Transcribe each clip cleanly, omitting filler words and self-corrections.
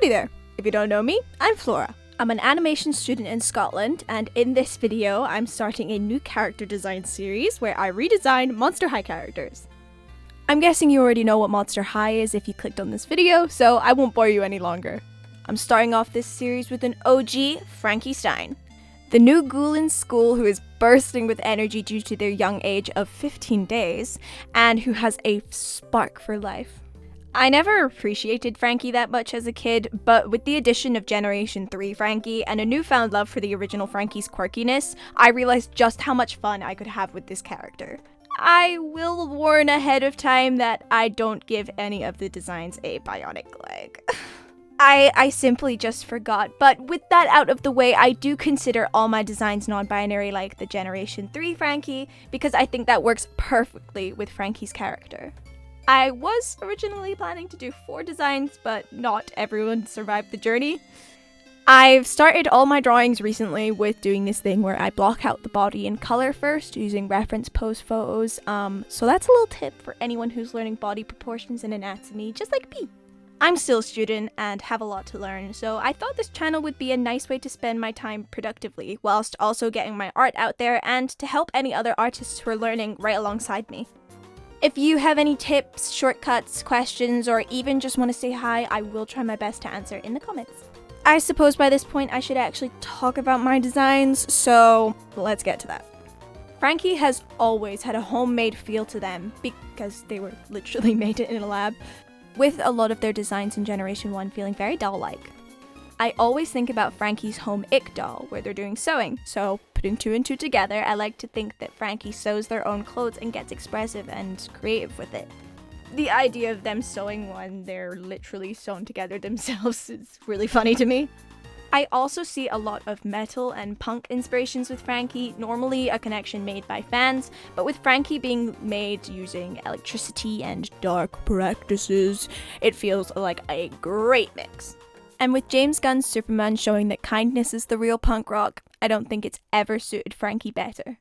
Howdy there! If you don't know me, I'm Flora. I'm an animation student in Scotland, and in this video, I'm starting a new character design series where I redesign Monster High characters. I'm guessing you already know what Monster High is if you clicked on this video, so I won't bore you any longer. I'm starting off this series with an OG, Frankie Stein, the new ghoul in school who is bursting with energy due to their young age of 15 days, and who has a spark for life. I never appreciated Frankie that much as a kid, but with the addition of Generation 3 Frankie and a newfound love for the original Frankie's quirkiness, I realized just how much fun I could have with this character. I will warn ahead of time that I don't give any of the designs a bionic leg. I simply just forgot, but with that out of the way, I do consider all my designs non-binary like the Generation 3 Frankie, because I think that works perfectly with Frankie's character. I was originally planning to do 4 designs, but not everyone survived the journey. I've started all my drawings recently with doing this thing where I block out the body in color first using reference pose photos, so that's a little tip for anyone who's learning body proportions and anatomy, just like me. I'm still a student and have a lot to learn, so I thought this channel would be a nice way to spend my time productively, whilst also getting my art out there and to help any other artists who are learning right alongside me. If you have any tips, shortcuts, questions, or even just want to say hi, I will try my best to answer in the comments. I suppose by this point I should actually talk about my designs, so let's get to that. Frankie has always had a homemade feel to them, because they were literally made in a lab, with a lot of their designs in Generation 1 feeling very doll-like. I always think about Frankie's home ick doll, where they're doing sewing, so putting 2 and 2 together, I like to think that Frankie sews their own clothes and gets expressive and creative with it. The idea of them sewing one they're literally sewn together themselves is really funny to me. I also see a lot of metal and punk inspirations with Frankie, normally a connection made by fans, but with Frankie being made using electricity and dark practices, it feels like a great mix. And with James Gunn's Superman showing that kindness is the real punk rock, I don't think it's ever suited Frankie better.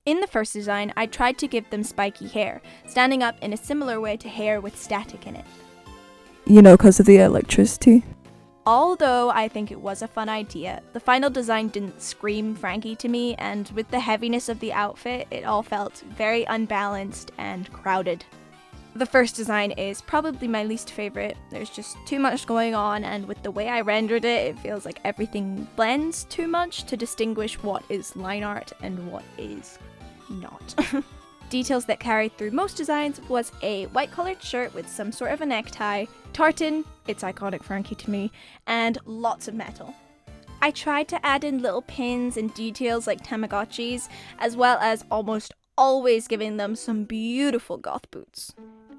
In the first design, I tried to give them spiky hair, standing up in a similar way to hair with static in it. You know, because of the electricity. Although I think it was a fun idea, the final design didn't scream Frankie to me, and with the heaviness of the outfit, it all felt very unbalanced and crowded. The first design is probably my least favorite. There's just too much going on, and with the way I rendered it, it feels like everything blends too much to distinguish what is line art and what is not. Details that carried through most designs was a white collared shirt with some sort of a necktie, tartan, it's iconic Frankie to me, and lots of metal. I tried to add in little pins and details like Tamagotchis, as well as almost always giving them some beautiful goth boots.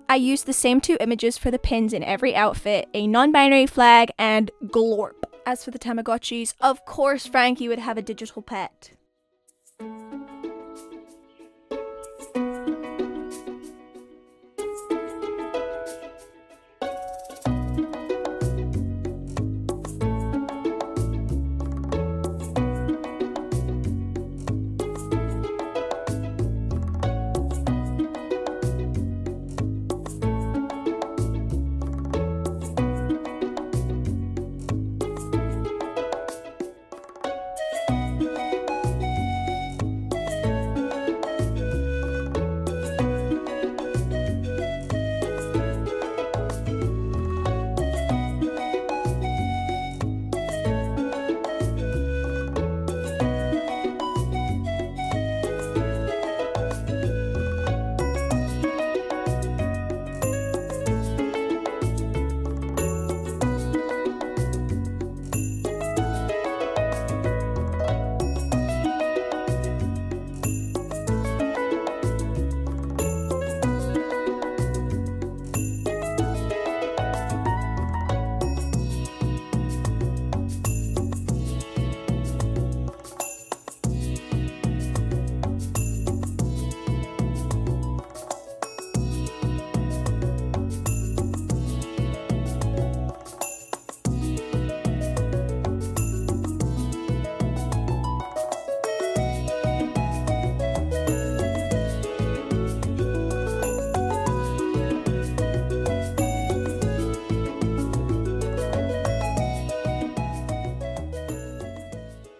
I used the same 2 images for the pins in every outfit, a non-binary flag, and glorp. As for the Tamagotchis, of course Frankie would have a digital pet.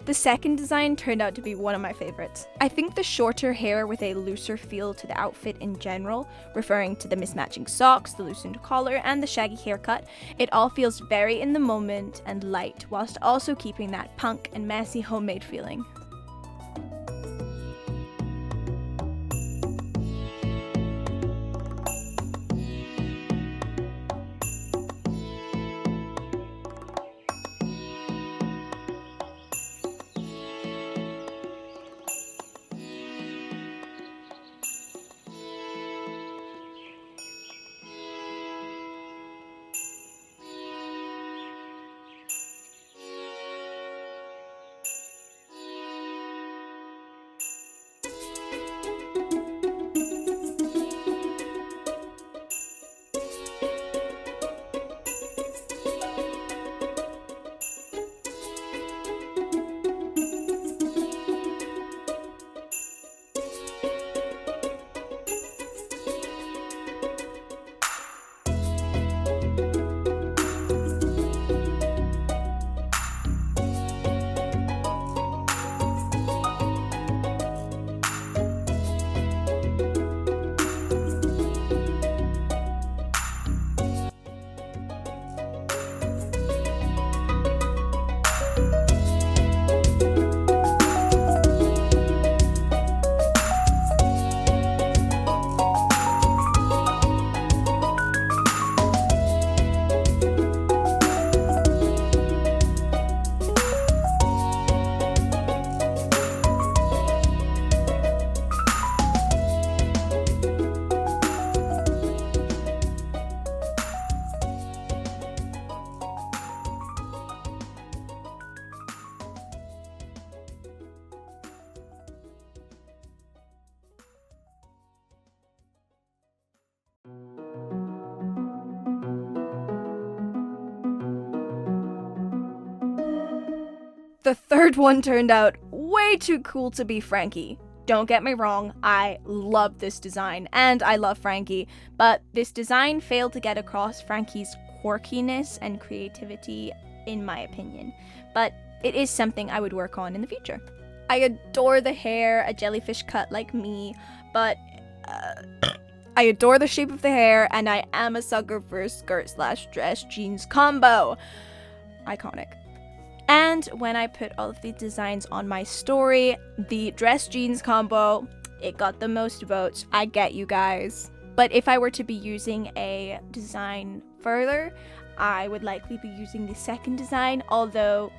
The second design turned out to be one of my favorites. I think the shorter hair with a looser feel to the outfit in general, referring to the mismatching socks, the loosened collar, and the shaggy haircut, it all feels very in the moment and light, whilst also keeping that punk and messy homemade feeling. The third one turned out way too cool to be Frankie. Don't get me wrong, I love this design and I love Frankie, but this design failed to get across Frankie's quirkiness and creativity in my opinion, but it is something I would work on in the future. I adore the hair, a jellyfish cut like me, but I adore the shape of the hair and I am a sucker for a skirt/dress jeans combo. Iconic. And when I put all of these designs on my story, the dress jeans combo, it got the most votes. I get you guys. But if I were to be using a design further, I would likely be using the second design, although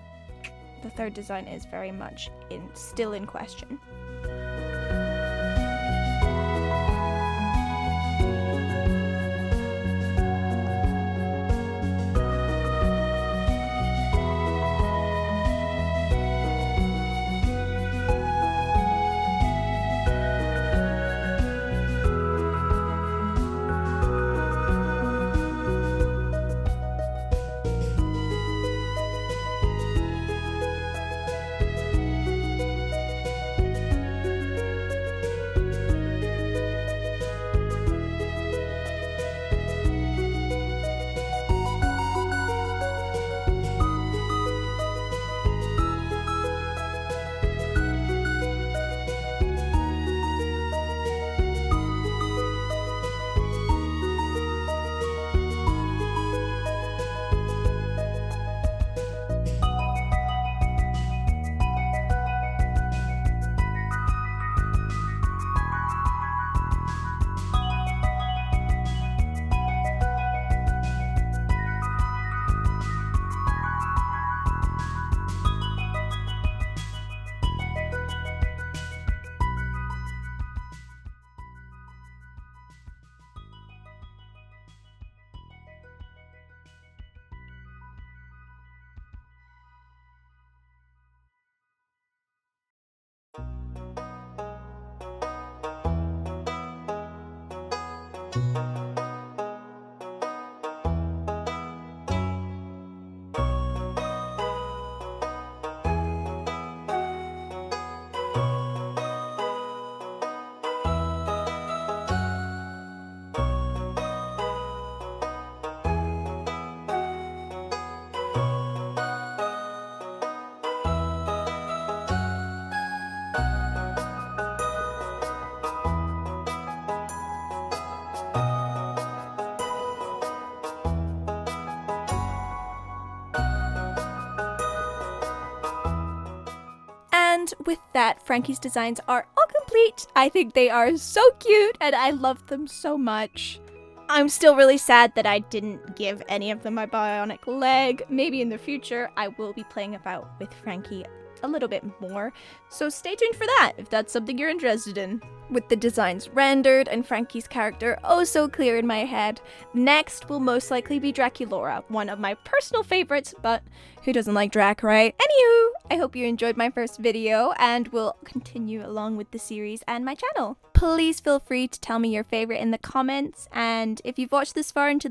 the third design is very much still in question. with that, Frankie's designs are all complete. I think they are so cute and I love them so much. I'm still really sad that I didn't give any of them my bionic leg. Maybe in the future I will be playing about with Frankie a little bit more, so stay tuned for that if that's something you're interested in. With the designs rendered and Frankie's character oh so clear in my head, next will most likely be Draculaura, one of my personal favorites, but who doesn't like Drac, right? Anywho, I hope you enjoyed my first video and will continue along with the series and my channel. Please feel free to tell me your favorite in the comments, and if you've watched this far into